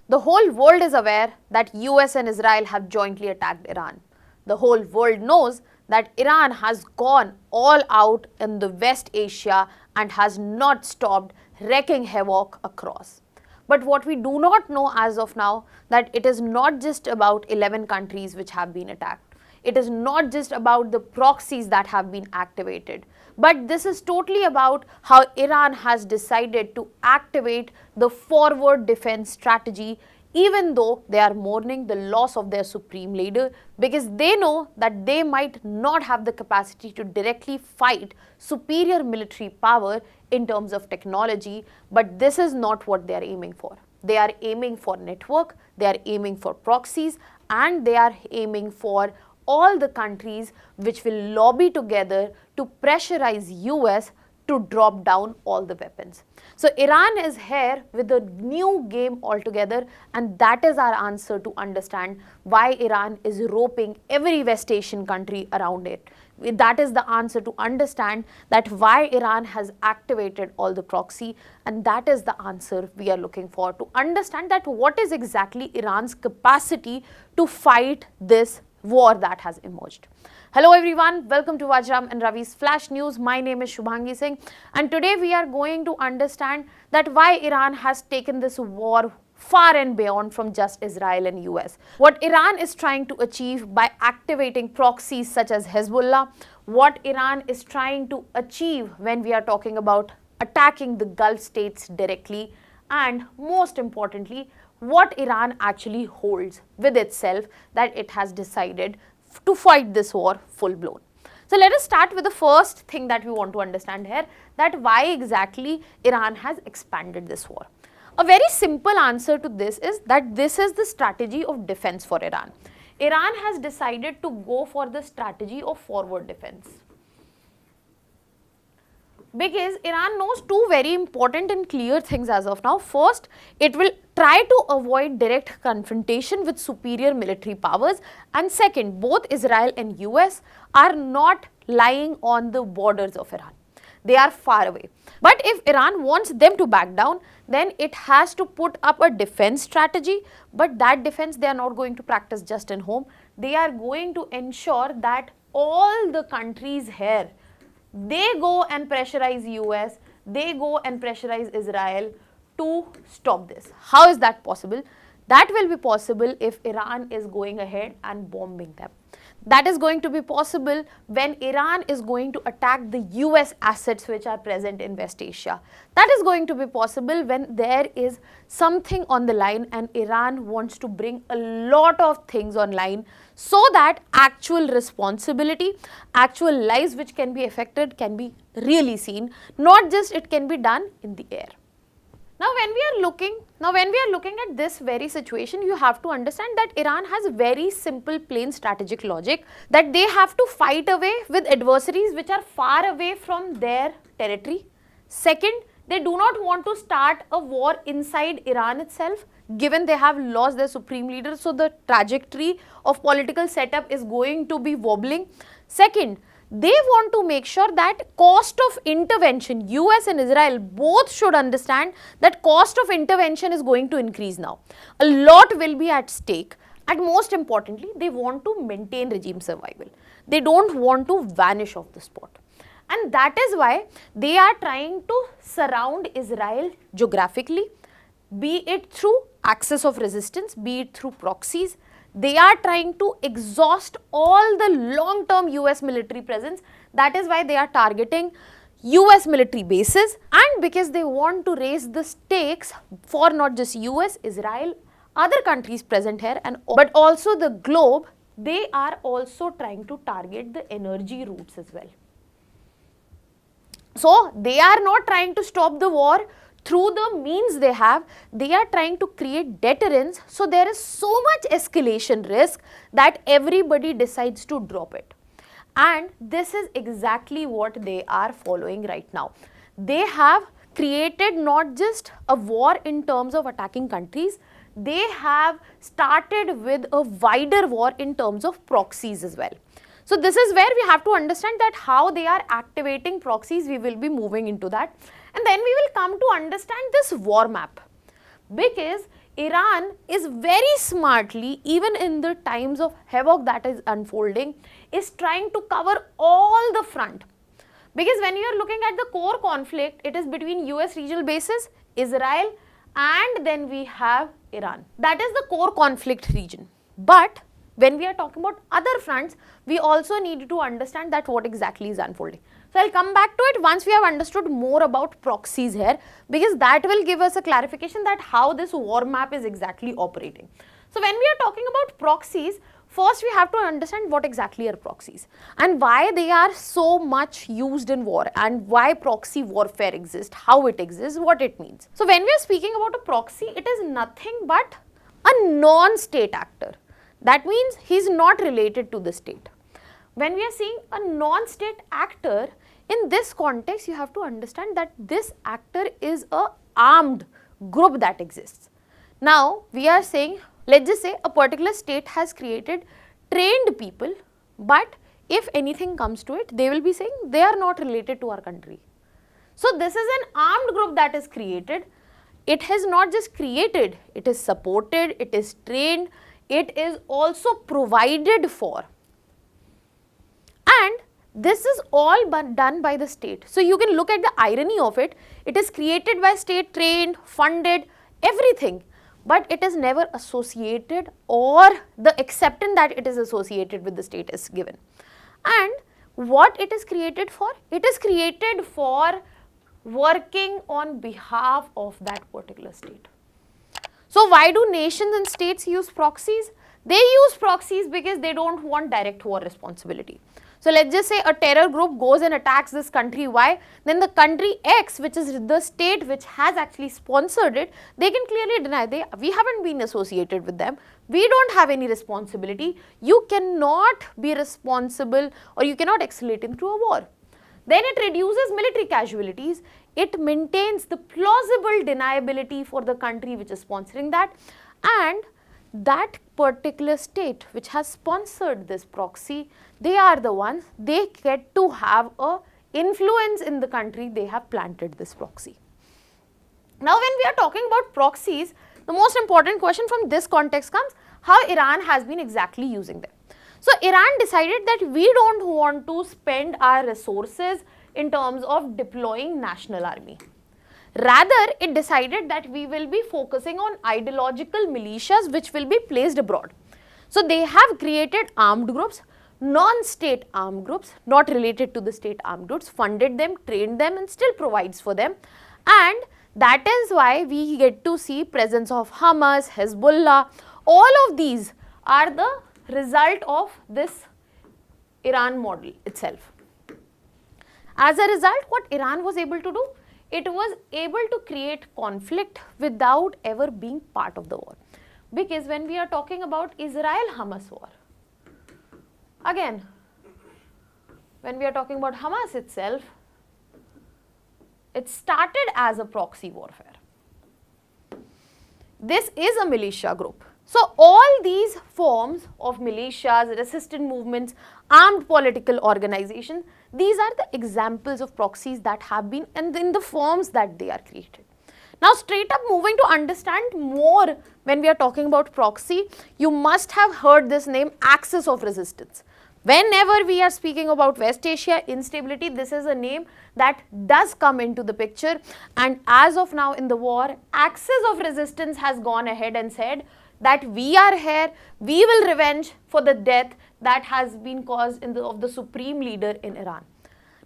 The whole world is aware that US and Israel have jointly attacked Iran. The whole world knows that Iran has gone all out in the West Asia and has not stopped wreaking havoc across. But what we do not know as of now, that it is not just about 11 countries which have been attacked. It is not just about the proxies that have been activated, but this is totally about how Iran has decided to activate the forward defense strategy, even though they are mourning the loss of their supreme leader, because they know that they might not have the capacity to directly fight superior military power in terms of technology, but this is not what they are aiming for. They are aiming for network, they are aiming for proxies, and they are aiming for all the countries which will lobby together to pressurize US to drop down all the weapons. So Iran is here with a new game altogether, and that is our answer to understand why Iran is roping every West Asian country around it. That is the answer to understand that why Iran has activated all the proxy, and that is the answer we are looking for to understand that what is exactly Iran's capacity to fight this war that has emerged. Hello everyone, welcome to Vajram and Ravi's Flash News. My name is Shubhangi Singh, and today we are going to understand that why Iran has taken this war far and beyond from just Israel and US. What Iran is trying to achieve by activating proxies such as Hezbollah, what Iran is trying to achieve when we are talking about attacking the Gulf states directly, and most importantly, what Iran actually holds with itself that it has decided to fight this war full blown. So let us start with the first thing that we want to understand here, that why exactly Iran has expanded this war. A very simple answer to this is that this is the strategy of defense for Iran. Iran has decided to go for the strategy of forward defense, because Iran knows two very important and clear things as of now. First, it will try to avoid direct confrontation with superior military powers, and second, both Israel and US are not lying on the borders of Iran. They are far away. But if Iran wants them to back down, then it has to put up a defense strategy, but that defense they are not going to practice just in home. They are going to ensure that all the countries here, they go and pressurize US, they go and pressurize Israel to stop this. How is that possible? That will be possible if Iran is going ahead and bombing them. That is going to be possible when Iran is going to attack the US assets which are present in West Asia. That is going to be possible when there is something on the line and Iran wants to bring a lot of things online, so that actual responsibility, actual lives which can be affected can be really seen, not just it can be done in the air. Now when we are looking at this very situation, you have to understand that Iran has very simple plain strategic logic, that they have to fight away with adversaries which are far away from their territory. Second, they do not want to start a war inside Iran itself, given they have lost their supreme leader, so the trajectory of political setup is going to be wobbling. Second, they want to make sure that cost of intervention, US and Israel both should understand that cost of intervention is going to increase now. A lot will be at stake, and most importantly, they want to maintain regime survival. They don't want to vanish off the spot. And that is why they are trying to surround Israel geographically, be it through axis of resistance, be it through proxies. They are trying to exhaust all the long-term US military presence. That is why they are targeting US military bases, and because they want to raise the stakes for not just US, Israel, other countries present here, but also the globe. They are also trying to target the energy routes as well. So they are not trying to stop the war through the means they have, they are trying to create deterrence, so there is so much escalation risk that everybody decides to drop it. And this is exactly what they are following right now. They have created not just a war in terms of attacking countries, they have started with a wider war in terms of proxies as well. So this is where we have to understand that how they are activating proxies. We will be moving into that. And then we will come to understand this war map, because Iran is very smartly, even in the times of havoc that is unfolding, is trying to cover all the front. Because when you are looking at the core conflict, it is between US regional bases, Israel, and then we have Iran. That is the core conflict region. But when we are talking about other fronts, we also need to understand that what exactly is unfolding. So I'll come back to it once we have understood more about proxies here, because that will give us a clarification that how this war map is exactly operating. So when we are talking about proxies, first we have to understand what exactly are proxies and why they are so much used in war and why proxy warfare exists, how it exists, what it means. So when we are speaking about a proxy, it is nothing but a non-state actor. That means he is not related to the state. When we are seeing a non-state actor, in this context, you have to understand that this actor is a armed group that exists. Now, we are saying, let's just say a particular state has created trained people, but if anything comes to it, they will be saying they are not related to our country. So, this is an armed group that is created. It has not just created, it is supported, it is trained, it is also provided for. And this is all done by the state. So you can look at the irony of it. It is created by state, trained, funded, everything. But it is never associated, or the acceptance that it is associated with the state is given. And what it is created for? It is created for working on behalf of that particular state. So why do nations and states use proxies? They use proxies because they don't want direct war responsibility. So let's just say a terror group goes and attacks this country Y, then the country X, which is the state which has actually sponsored it, they can clearly deny, we haven't been associated with them, we don't have any responsibility, you cannot be responsible or you cannot escalate into a war. Then it reduces military casualties, it maintains the plausible deniability for the country which is sponsoring that, and that particular state which has sponsored this proxy, they are the ones, they get to have a influence in the country they have planted this proxy. Now when we are talking about proxies, the most important question from this context comes, how Iran has been exactly using them. So Iran decided that we don't want to spend our resources in terms of deploying national army. Rather, it decided that we will be focusing on ideological militias which will be placed abroad. So they have created armed groups, non-state armed groups, not related to the state armed groups, funded them, trained them and still provides for them. And that is why we get to see presence of Hamas, Hezbollah, all of these are the result of this Iran model itself. As a result, what Iran was able to do? It was able to create conflict without ever being part of the war. Because when we are talking about Israel-Hamas war, again, when we are talking about Hamas itself, it started as a proxy warfare. This is a militia group. So all these forms of militias, resistance movements, armed political organizations, these are the examples of proxies that have been and in the forms that they are created. Now straight up moving to understand more when we are talking about proxy, you must have heard this name, axis of resistance. Whenever we are speaking about West Asia instability, this is a name that does come into the picture, and as of now in the war, axis of resistance has gone ahead and said that we are here, we will revenge for the death that has been caused of the supreme leader in Iran.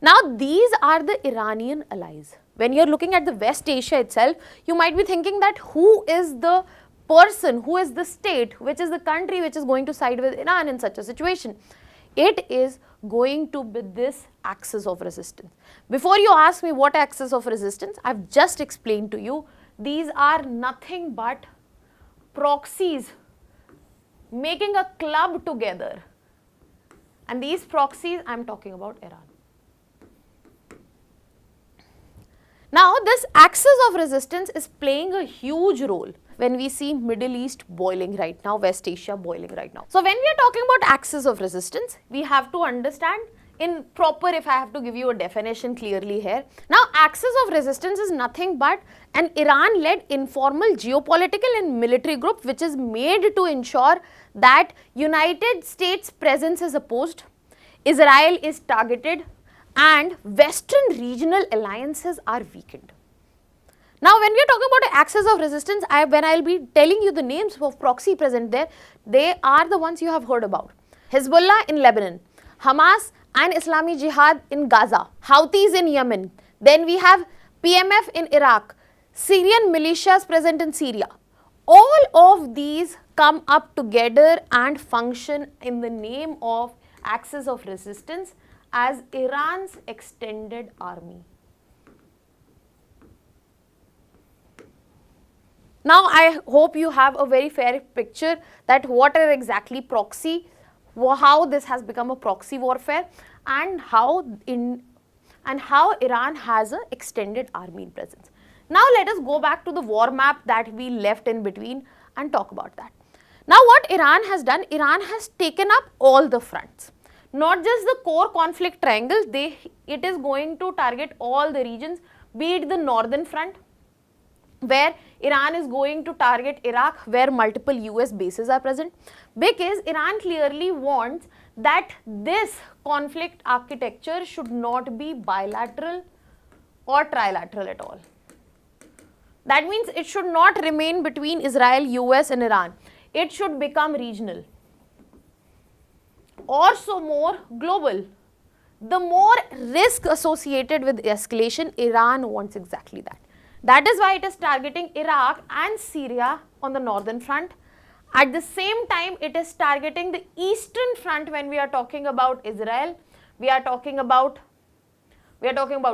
Now these are the Iranian allies. When you are looking at the West Asia itself, you might be thinking that who is the person, who is the state, which is the country which is going to side with Iran in such a situation. It is going to be this axis of resistance. Before you ask me what axis of resistance, I have just explained to you, these are nothing but proxies making a club together, and these proxies I am talking about Iran. Now this axis of resistance is playing a huge role when we see Middle East boiling right now, West Asia boiling right now. So when we are talking about axis of resistance, we have to understand in proper, if I have to give you a definition clearly here. Now, axis of resistance is nothing but an Iran-led informal geopolitical and military group which is made to ensure that United States presence is opposed, Israel is targeted, and Western regional alliances are weakened. Now, when we are talking about axis of resistance, when I will be telling you the names of proxy present there, they are the ones you have heard about. Hezbollah in Lebanon, Hamas and Islamic Jihad in Gaza, Houthis in Yemen, then we have PMF in Iraq, Syrian militias present in Syria. All of these come up together and function in the name of axis of resistance as Iran's extended army. Now, I hope you have a very fair picture that what are exactly proxy, how this has become a proxy warfare, and how Iran has an extended army presence. Now, let us go back to the war map that we left in between and talk about that. Now, what Iran has done, Iran has taken up all the fronts. Not just the core conflict triangle, it is going to target all the regions, be it the northern front, where Iran is going to target Iraq, where multiple US bases are present, because Iran clearly wants that this conflict architecture should not be bilateral or trilateral at all. That means it should not remain between Israel, US and Iran. It should become regional or so more global. The more risk associated with escalation, Iran wants exactly that. That is why it is targeting Iraq and Syria on the northern front. At the same time, it is targeting the eastern front when we are talking about Israel. We are talking about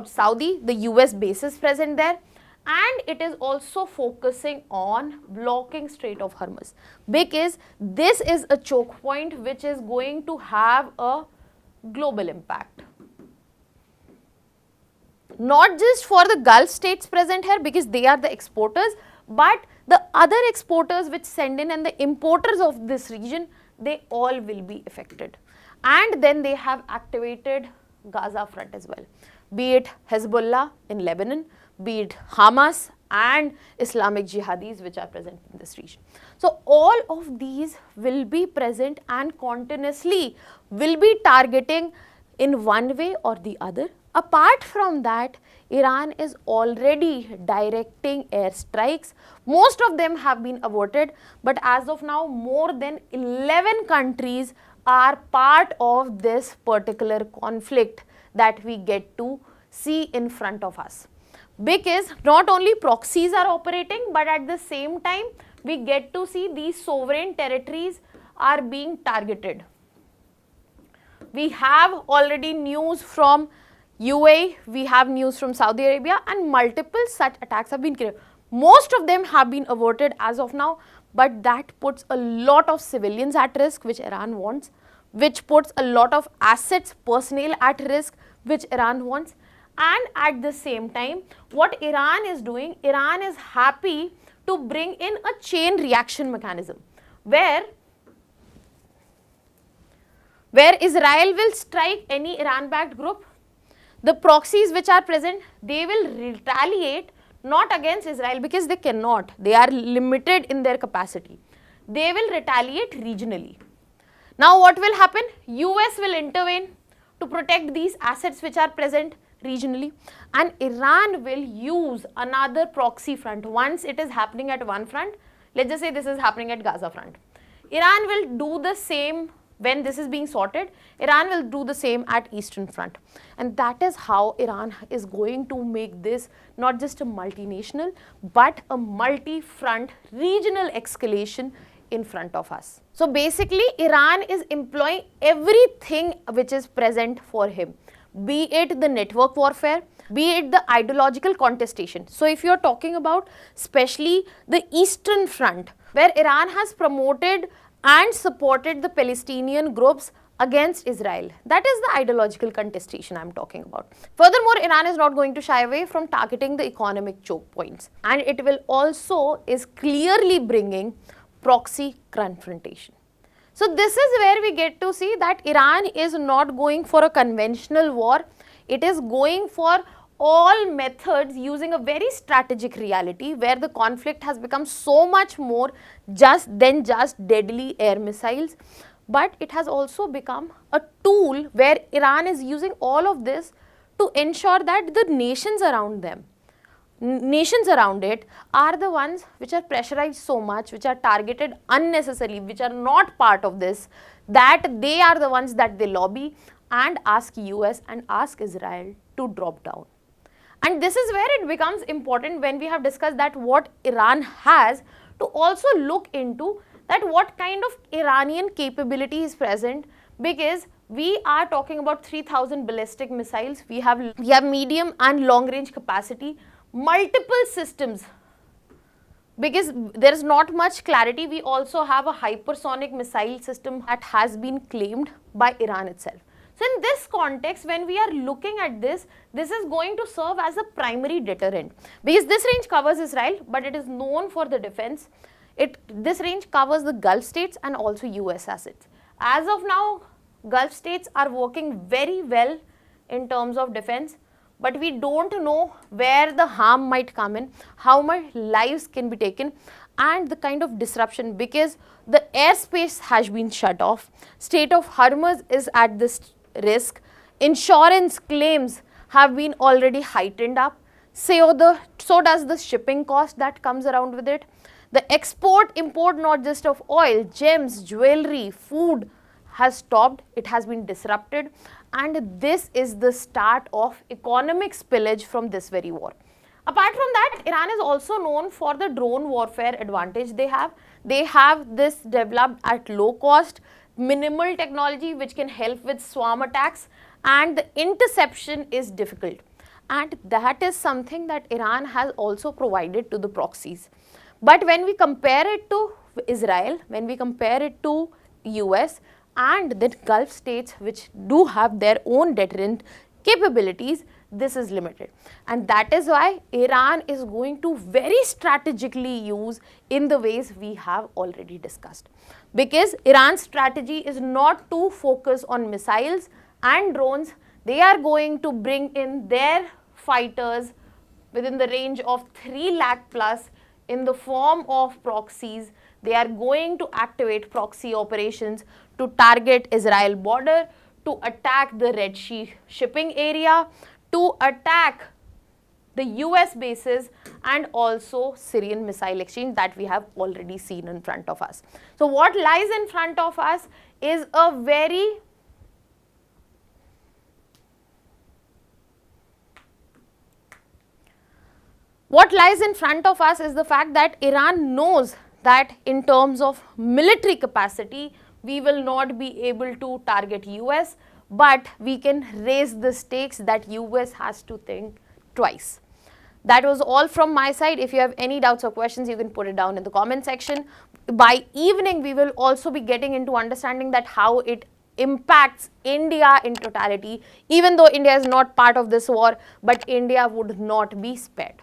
Saudi, the US bases present there. And it is also focusing on blocking Strait of Hormuz, because this is a choke point which is going to have a global impact. Not just for the Gulf states present here, because they are the exporters, but the other exporters which send in and the importers of this region, they all will be affected. And then they have activated Gaza front as well, be it Hezbollah in Lebanon, be it Hamas and Islamic Jihadis which are present in this region. So, all of these will be present and continuously will be targeting in one way or the other. Apart from that, Iran is already directing airstrikes. Most of them have been averted, but as of now, more than 11 countries are part of this particular conflict that we get to see in front of us. Because not only proxies are operating, but at the same time, we get to see these sovereign territories are being targeted. We have already news from UAE, we have news from Saudi Arabia, and multiple such attacks have been carried. Most of them have been averted as of now, but that puts a lot of civilians at risk, which Iran wants, which puts a lot of assets, personnel at risk, which Iran wants. And at the same time, what Iran is doing, Iran is happy to bring in a chain reaction mechanism, where Israel will strike any Iran-backed group. The proxies which are present, they will retaliate not against Israel, because they cannot. They are limited in their capacity. They will retaliate regionally. Now, what will happen? US will intervene to protect these assets which are present regionally, and Iran will use another proxy front. Once it is happening at one front, let's just say this is happening at Gaza front. Iran will do the same when this is being sorted. Iran will do the same at Eastern front. And that is how Iran is going to make this not just a multinational, but a multi-front regional escalation in front of us. So basically, Iran is employing everything which is present for him, be it the network warfare, be it the ideological contestation. So if you are talking about especially the Eastern front, where Iran has promoted and supported the Palestinian groups against Israel, that is the ideological contestation I am talking about. Furthermore, Iran is not going to shy away from targeting the economic choke points, and it will also is clearly bringing proxy confrontation. So this is where we get to see that Iran is not going for a conventional war. It is going for all methods using a very strategic reality where the conflict has become so much more than just deadly air missiles. But it has also become a tool where Iran is using all of this to ensure that the nations around it are the ones which are pressurized so much, which are targeted unnecessarily, which are not part of this, that they are the ones that they lobby and ask US and ask Israel to drop down. And this is where it becomes important when we have discussed that what Iran has, to also look into that what kind of Iranian capability is present, because we are talking about 3,000 ballistic missiles, we have medium and long range capacity, multiple systems, because there is not much clarity. We also have a hypersonic missile system that has been claimed by Iran itself. So in this context, when we are looking at this, this is going to serve as a primary deterrent, because this range covers Israel, but it is known for the defense. This range covers the Gulf states and also US assets. As of now, Gulf states are working very well in terms of defense, but we don't know where the harm might come in, how much lives can be taken, and the kind of disruption, because the airspace has been shut off. Strait of Hormuz is at this risk. Insurance claims have been already heightened up. So does the shipping cost that comes around with it. The import not just of oil, gems, jewelry, food has stopped. It has been disrupted, and this is the start of economic spillage from this very war. Apart from that, Iran is also known for the drone warfare advantage they have. They have this developed at low cost, minimal technology which can help with swarm attacks, and the interception is difficult. And that is something that Iran has also provided to the proxies. But when we compare it to Israel, when we compare it to US and the Gulf states which do have their own deterrent capabilities, this is limited. And that is why Iran is going to very strategically use in the ways we have already discussed. Because Iran's strategy is not to focus on missiles and drones. They are going to bring in their fighters within the range of 3 lakh plus in the form of proxies. They are going to activate proxy operations to target Israel border, to attack the Red Sea shipping area, to attack the US bases, and also Syrian missile exchange that we have already seen in front of us. So what lies in front of us is a very the fact that Iran knows that in terms of military capacity, we will not be able to target US, but we can raise the stakes that US has to think twice. That was all from my side. If you have any doubts or questions, you can put it down in the comment section. By evening, we will also be getting into understanding that how it impacts India in totality. Even though India is not part of this war, but India would not be spared.